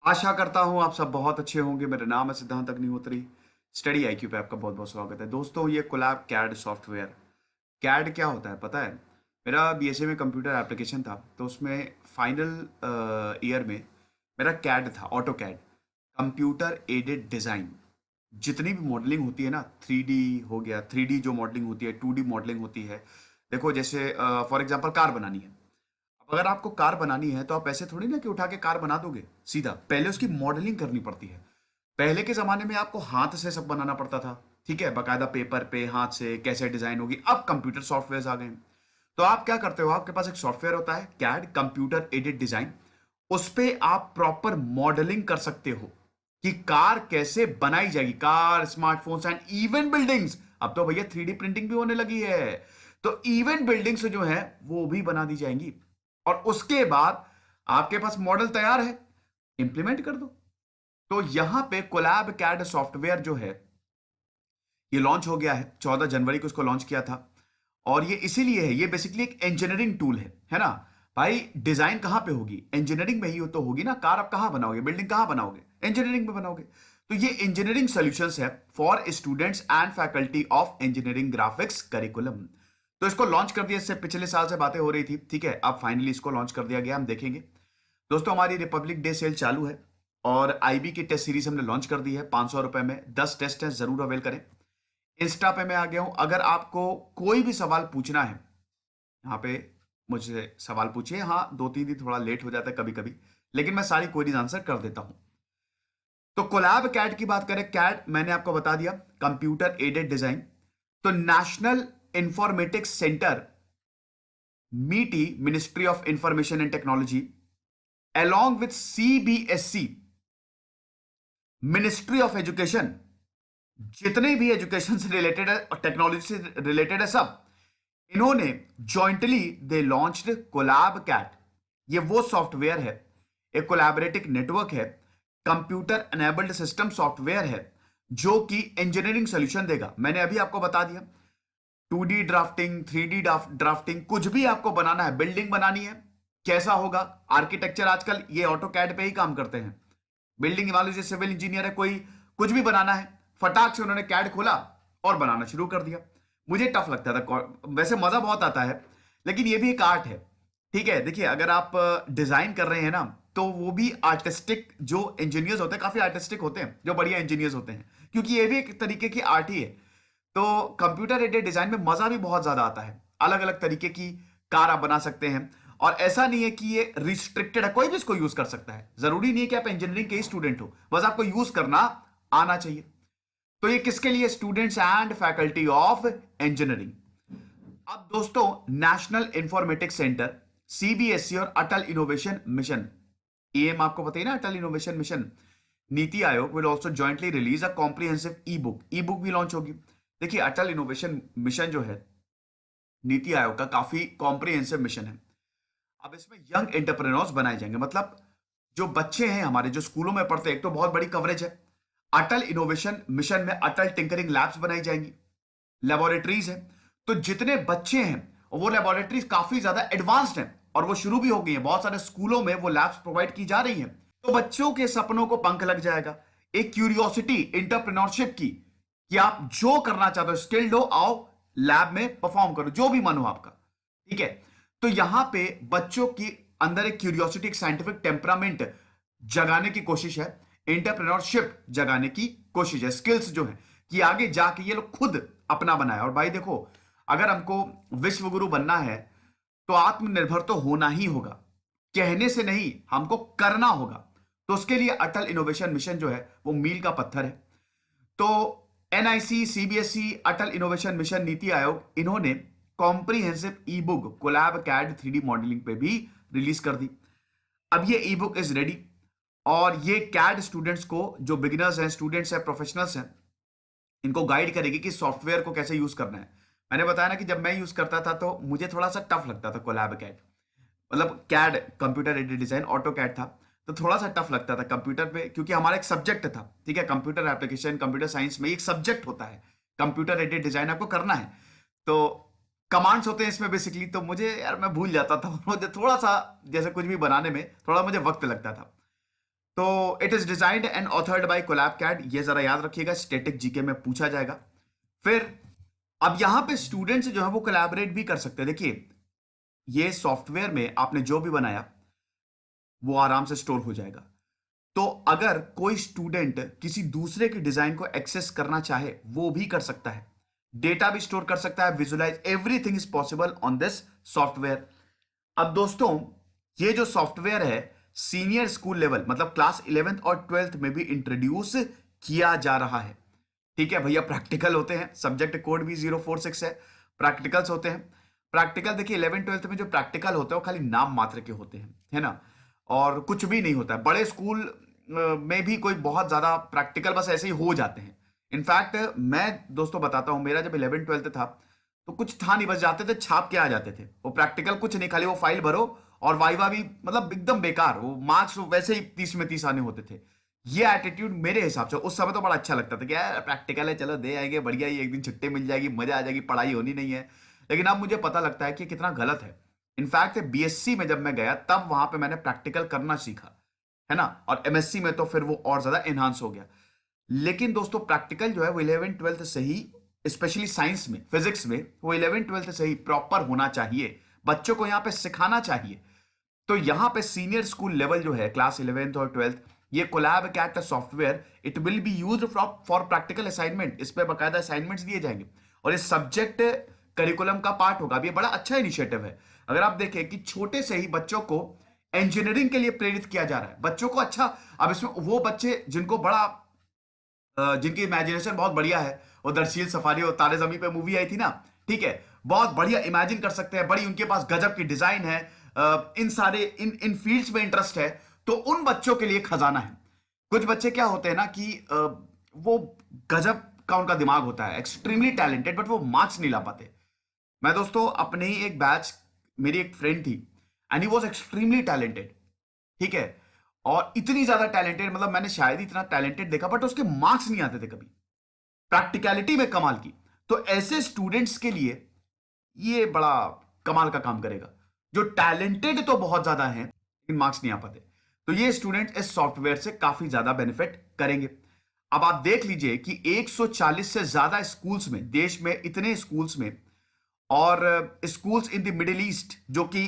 आशा करता हूँ आप सब बहुत अच्छे होंगे। मेरा नाम है सिद्धांत अग्निहोत्री। स्टडी आईक्यू पे आपका बहुत बहुत स्वागत है दोस्तों। ये कोलैब कैड सॉफ्टवेयर, कैड क्या होता है पता है? मेरा बीएसए में कंप्यूटर एप्लीकेशन था, तो उसमें फाइनल ईयर में मेरा कैड था, AutoCAD, computer aided design. जितनी भी मॉडलिंग होती है ना, 3D हो गया, 3D जो मॉडलिंग होती है, 2D मॉडलिंग होती है। देखो जैसे फॉर एग्जांपल कार बनानी है। अब अगर आपको कार बनानी है तो आप ऐसे थोड़ी ना कि उठा के कार बना दोगे सीधा, पहले उसकी मॉडलिंग करनी पड़ती है। पहले के जमाने में आपको हाथ से सब बनाना पड़ता था, ठीक है, बकायदा पेपर पे हाथ से कैसे डिजाइन होगी। अब कंप्यूटर सॉफ्टवेयर आ गए हैं। तो आप क्या करते हो, आपके पास एक सॉफ्टवेयर होता है कैड, कंप्यूटर एडेड डिजाइन। उस पे आप प्रॉपर मॉडलिंग कर सकते हो कि कार कैसे बनाई जाएगी, car, smartphones and even buildings. अब तो भैया 3D प्रिंटिंग भी होने लगी है, तो इवन बिल्डिंग्स जो है वो भी बना दी जाएंगी। और उसके बाद आपके पास मॉडल तैयार है, इंप्लीमेंट कर दो। तो यहां पे कोलैब कैड सॉफ्टवेयर जो है ये लॉन्च हो गया है, 14 जनवरी को इसको लॉन्च किया था। और ये इसीलिए है, ये बेसिकली एक इंजीनियरिंग टूल है ना भाई। डिजाइन कहां पे होगी? इंजीनियरिंग में ही तो होगी ना। कार आप कहां बनाओगे, बिल्डिंग कहां बनाओगे? इंजीनियरिंग में बनाओगे। तो ये इंजीनियरिंग सॉल्यूशंस है for students and faculty of engineering graphics curriculum. तो इसको लॉन्च कर दिया, इससे पिछले साल से बातें हो रही थी, ठीक है, अब फाइनली इसको लॉन्च कर दिया गया, हम देखेंगे। दोस्तों हमारी रिपब्लिक डे सेल चालू है और आईबी की टेस्ट सीरीज हमने लॉन्च कर दी है। 500 रुपए में 10 टेस्ट हैं, जरूर अवेल करें। इंस्टा पे मैं आ गया हूं, अगर आपको कोई भी सवाल पूछना है यहाँ पे मुझसे सवाल पूछिए। हाँ, 2-3 दिन थोड़ा लेट हो जाता है कभी कभी, लेकिन मैं सारी क्वेरीज आंसर कर देता हूं। तो कोलैब कैड की बात करें, कैड मैंने आपको बता दिया, कंप्यूटर एडेड डिजाइन। तो नेशनल इंफॉर्मेटिक्स सेंटर, मीटी, ministry of information and technology, along with CBSC, ministry of education, जितने भी एजुकेशन से रिलेटेड है और टेक्नोलॉजी से रिलेटेड है सब, इन्होंने जॉइंटली दे लॉन्च्ड कोलैब कैट। ये वो सॉफ्टवेयर है, एक कोलैबोरेटिव नेटवर्क है, कंप्यूटर एनेबल्ड सिस्टम सॉफ्टवेयर है, जो कि इंजीनियरिंग सोल्यूशन देगा। मैंने अभी आपको बता दिया, 2D ड्राफ्टिंग, 3D ड्राफ्टिंग, कुछ भी आपको बनाना है, बिल्डिंग बनानी है, कैसा होगा आर्किटेक्चर, आजकल ये ऑटो कैड पे ही काम करते हैं। बिल्डिंग वाले जो सिविल इंजीनियर है, कोई कुछ भी बनाना है, फटाक से उन्होंने कैड खोला और बनाना शुरू कर दिया। मुझे टफ लगता था, वैसे मजा बहुत आता है, लेकिन ये भी एक आर्ट है, ठीक है। देखिए अगर आप डिजाइन कर रहे हैं ना, तो वो भी आर्टिस्टिक, जो इंजीनियर्स होते हैं काफी आर्टिस्टिक होते हैं, जो बढ़िया इंजीनियर्स होते हैं, क्योंकि ये भी एक तरीके की आर्ट ही है। तो कंप्यूटर एडेड डिजाइन में मजा भी बहुत ज्यादा आता है। अलग अलग तरीके की कार आप बना सकते हैं, और ऐसा नहीं है कि ये रिस्ट्रिक्टेड है, कोई भी इसको यूज कर सकता है। जरूरी नहीं है कि आप इंजीनियरिंग के ही स्टूडेंट हो, बस आपको यूज करना आना चाहिए। तो ये किसके लिए? Students and faculty of engineering. अब दोस्तों, नेशनल इंफॉर्मेटिक्स सेंटर, सीबीएसई और अटल इनोवेशन मिशन, एम आपको पता ही ना, अटल इनोवेशन मिशन, नीति आयोग will also jointly release a comprehensive e book भी लॉन्च होगी। देखिए अटल इनोवेशन मिशन जो है नीति आयोग का, काफी कॉम्प्रिहेंसिव मिशन है। अब इसमें यंग एंटरप्रेन्योर्स बनाए जाएंगे, मतलब जो बच्चे हैं हमारे, जो स्कूलों में पढ़ते हैं, एक तो बहुत बड़ी कवरेज है। अटल इनोवेशन मिशन में अटल टिंकरिंग लैब्स बनाई जाएंगी, लेबोरेटरीज हैं। तो जितने बच्चे हैं, और वो लेबोरेटरीज काफी ज्यादा एडवांस्ड हैं और वो शुरू भी हो गई हैं, बहुत सारे स्कूलों में वो लैब्स प्रोवाइड की जा रही हैं। तो बच्चों के सपनों को पंख लग जाएगा, एक क्यूरियोसिटी इंटरप्रेन्योरशिप की, कि आप जो करना चाहते हो, स्किल्ड हो, आओ लैब में परफॉर्म करो, जो भी मन हो आपका, ठीक है। तो यहां पे बच्चों की अंदर एक क्यूरियोसिटी, एक साइंटिफिक टेम्परामेंट जगाने की कोशिश है, इंटरप्रेन्योरशिप जगाने की कोशिश है, स्किल्स जो है कि आगे जाके ये लोग खुद अपना बनाए। और भाई देखो, अगर हमको विश्व गुरु बनना है तो आत्मनिर्भर तो होना ही होगा, कहने से नहीं, हमको करना होगा। तो उसके लिए अटल इनोवेशन मिशन जो है वो मील का पत्थर है। तो NIC, CBSE, Atal innovation mission, NITI Aayog, इन्होंने comprehensive e book CollabCAD 3D modelling पे भी रिलीज कर दी। अब ये ई बुक इज रेडी, और ये कैड स्टूडेंट्स को, जो बिगिनर्स हैं, स्टूडेंट्स हैं, प्रोफेशनल्स हैं, इनको गाइड करेगी कि सॉफ्टवेयर को कैसे यूज करना है। मैंने बताया ना कि जब मैं यूज करता था तो मुझे थोड़ा सा टफ लगता था कोलैब कैड, मतलब CAD, computer aided design, AutoCAD था, तो थोड़ा सा टफ लगता था कंप्यूटर पे, क्योंकि हमारा एक सब्जेक्ट था, ठीक है, कंप्यूटर एप्लीकेशन, कंप्यूटर साइंस में एक सब्जेक्ट होता है, कंप्यूटर एडेड डिजाइन आपको करना है। तो कमांड्स होते हैं इसमें बेसिकली, तो मुझे यार मैं भूल जाता था मुझे थोड़ा सा, जैसे कुछ भी बनाने में थोड़ा मुझे वक्त लगता था। तो it is designed and authored by CollabCAD, ये जरा याद रखिएगा, स्टैटिक जीके में पूछा जाएगा। फिर अब यहां पे स्टूडेंट्स जो है वो कोलैबोरेट भी कर सकते हैं। देखिए ये सॉफ्टवेयर में आपने जो भी बनाया वो आराम से स्टोर हो जाएगा। तो अगर कोई स्टूडेंट किसी दूसरे की डिजाइन को एक्सेस करना चाहे वो भी कर सकता है, डेटा भी स्टोर कर सकता है, visualise, everything is possible on this software. अब दोस्तों ये जो सॉफ्टवेयर है सीनियर स्कूल लेवल मतलब क्लास 11th और 12th में भी इंट्रोड्यूस किया जा रहा है। ठीक है भैया, प्रैक्टिकल होते हैं, सब्जेक्ट कोड भी 046 है, प्रैक्टिकल्स होते हैं। प्रैक्टिकल देखिए 11 12th में जो प्रैक्टिकल होते हैं वो खाली नाम मात्र के होते हैं, है ना, और कुछ भी नहीं होता है। बड़े स्कूल में भी कोई बहुत ज्यादा प्रैक्टिकल बस ऐसे ही हो जाते हैं। इनफैक्ट मैं दोस्तों बताता हूं, मेरा जब 11 12th था तो कुछ था नहीं, बस जाते थे छाप के आ जाते थे, वो प्रैक्टिकल कुछ नहीं, खाली वो फाइल भरो और वाइवा भी मतलब एकदम बेकार, वो मार्क्स वैसे ही 30 में 30 आने होते थे। ये एटीट्यूड मेरे हिसाब से उस समय तो बड़ा अच्छा लगता था कि यार प्रैक्टिकल है, चलो दे आएंगे, बढ़िया ही एक दिन छुट्टी मिल जाएगी, मजा आ जाएगी, पढ़ाई होनी नहीं है। लेकिन अब मुझे पता लगता है कि कितना गलत है। इनफैक्ट बीएससी में जब मैं गया तब वहां पे मैंने प्रैक्टिकल करना सीखा, है ना, और एमएससी में तो फिर वो और ज्यादा एनहांस हो गया। लेकिन दोस्तों प्रैक्टिकल जो है वो 11 12th से ही, स्पेशली साइंस में, फिजिक्स में, वो 11 12th से ही प्रॉपर होना चाहिए, बच्चों को यहाँ पे सिखाना चाहिए। तो यहाँ पे सीनियर स्कूल लेवल जो है क्लास 11th और 12th, ये CollabCAD software it will be used for practical assignment. इस पे बकायदा असाइनमेंट्स दिए जाएंगे और ये सब्जेक्ट करिकुलम का पार्ट होगा। ये बड़ा अच्छा इनिशिएटिव है। अगर आप देखें कि छोटे से ही बच्चों को इंजीनियरिंग के लिए प्रेरित किया जा रहा है, बच्चों को अच्छा। अब इसमें वो बच्चे जिनको बड़ा जिनकी इमेजिनेशन बहुत बढ़िया है, वो दरशील सफारी और तारे जमी पे मूवी आई थी ना, ठीक है, बहुत बढ़िया इमेजिन कर सकते हैं, बड़ी उनके पास गजब की डिजाइन है, इन सारे इन इन फील्ड्स में इंटरेस्ट है, तो उन बच्चों के लिए खजाना है। कुछ बच्चे क्या होते हैं ना कि वो गजब का उनका दिमाग होता है, एक्सट्रीमली टैलेंटेड, बट वो मार्क्स नहीं ला पाते। मैं दोस्तों अपने ही एक बैच, मेरी एक फ्रेंड थी and he was extremely talented, ठीक है, और इतनी ज्यादा टैलेंटेड, मतलब मैंने शायद ही इतना टैलेंटेड देखा, बट उसके मार्क्स नहीं आते थे कभी, प्रैक्टिकलिटी में कमाल की। तो ऐसे स्टूडेंट्स के लिए ये बड़ा कमाल का काम करेगा, जो टैलेंटेड तो बहुत ज्यादा हैं लेकिन मार्क्स नहीं आ पाते। तो ये स्टूडेंट इस सॉफ्टवेयर से काफी ज्यादा बेनिफिट करेंगे। अब आप देख लीजिए कि 140 से ज्यादा स्कूल्स में, देश में इतने स्कूल्स में, और schools in the middle east जो कि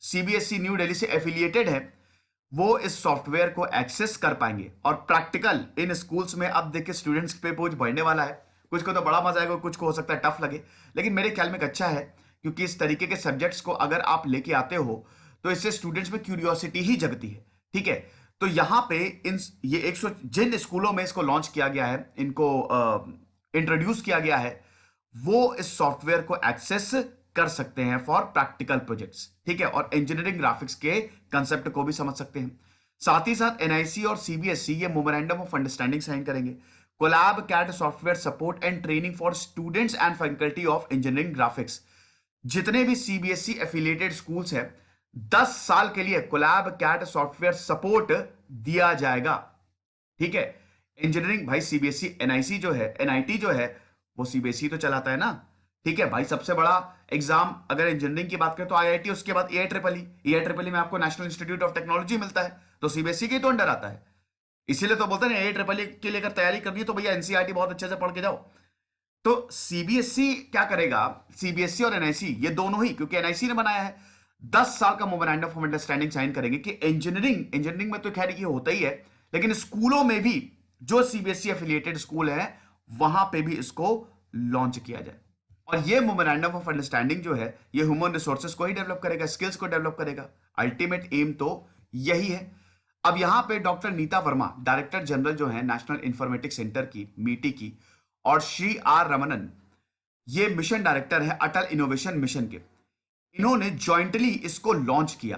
सीबीएसई न्यू दिल्ली से एफिलिएटेड है, वो इस सॉफ्टवेयर को एक्सेस कर पाएंगे। और प्रैक्टिकल इन स्कूल्स में अब देखिए स्टूडेंट्स पे बोझ बढ़ने वाला है। कुछ को तो बड़ा मजा आएगा, कुछ को हो सकता है टफ लगे, लेकिन मेरे ख्याल में अच्छा है, क्योंकि इस तरीके के सब्जेक्ट्स को अगर आप लेके आते हो तो इससे स्टूडेंट्स में क्यूरियोसिटी ही जगती है। ठीक है, तो यहां पे इन ये 100 जिन स्कूलों में इसको लॉन्च किया गया है, इनको इंट्रोड्यूस किया गया है, वो इस सॉफ्टवेयर को एक्सेस कर सकते हैं फॉर प्रैक्टिकल प्रोजेक्ट्स। ठीक है, और इंजीनियरिंग ग्राफिक्स के कंसेप्ट को भी समझ सकते हैं। साथ ही साथ एनआईसी और सीबीएसई ये मेमोरेंडम ऑफ अंडरस्टैंडिंग साइन करेंगे। CollabCAD software support and training for students and faculty of engineering graphics. जितने भी सीबीएसई एफिलिएटेड स्कूल्स हैं, 10 साल के लिए कोलैब कैट सॉफ्टवेयर सपोर्ट दिया जाएगा। ठीक है, इंजीनियरिंग भाई सीबीएसई, एनआईसी जो है, एनआईटी जो है, वो सीबीएसई तो चलाता है ना। ठीक है भाई, सबसे बड़ा एग्जाम अगर इंजीनियरिंग की बात करें तो आईआईटी, उसके बाद एआईट्रिपल में आपको नेशनल इंस्टीट्यूट ऑफ टेक्नोलॉजी मिलता है, तो सीबीएसई के तो अंडर आता है। इसीलिए तो बोलते हैं एआईट्रिपल के लिए अगर तैयारी करनी है तो भैया एनसीईआरटी बहुत अच्छे से पढ़ के जाओ। तो सीबीएसई क्या करेगा, सीबीएसई और एनआईसी ये दोनों ही, क्योंकि एनआईसी ने बनाया है, 10 साल का मेमोरेंडम ऑफ अंडरस्टैंडिंग साइन करेंगे कि इंजीनियरिंग में तो खैर ये होता ही है, लेकिन स्कूलों में भी जो सीबीएसई एफिलिएटेड स्कूल है वहां पे भी इसको लॉन्च किया जाए। और ये मेमोरेंडम ऑफ अंडरस्टैंडिंग जो है ये ह्यूमन रिसोर्सेज को ही डेवलप करेगा, स्किल्स को डेवलप करेगा। अल्टीमेट एम तो यही है। अब यहां पे doctor Nita Verma, director general जो है नेशनल इंफॉर्मेटिक्स सेंटर की, मीटी की, और श्री आर रमनन, ये मिशन डायरेक्टर है अटल इनोवेशन मिशन के, इन्होंने जॉइंटली इसको लॉन्च किया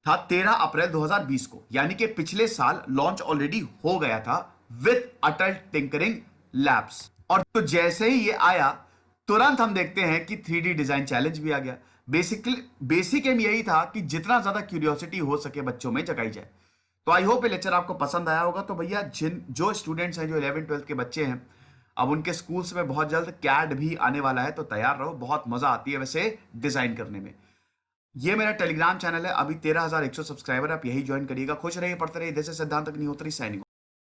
था 13 अप्रैल 2020 को, यानी कि पिछले साल लॉन्च ऑलरेडी हो गया था विद अटल टिंकरिंग लैब्स। और तो जैसे ही ये आया तुरंत हम देखते हैं कि 3D डिजाइन चैलेंज भी आ गया। बेसिक एम यही था कि जितना ज्यादा क्यूरियोसिटी हो सके बच्चों में जगाई जाए। तो आई होप ये लेक्चर आपको पसंद आया होगा। तो भैया जो स्टूडेंट्स हैं, जो 11 12th के बच्चे हैं, अब उनके स्कूल्स में बहुत जल्द कैड भी आने वाला है, तो तैयार रहो, बहुत मजा आती है वैसे डिजाइन करने में। ये मेरा टेलीग्राम चैनल है, अभी 13,100 सब्सक्राइबर, आप यही ज्वाइन करिएगा। खुश रहिए, पढ़ते रहिए। जैसे सिद्धांत अग्निहोत्री, साइनिंग।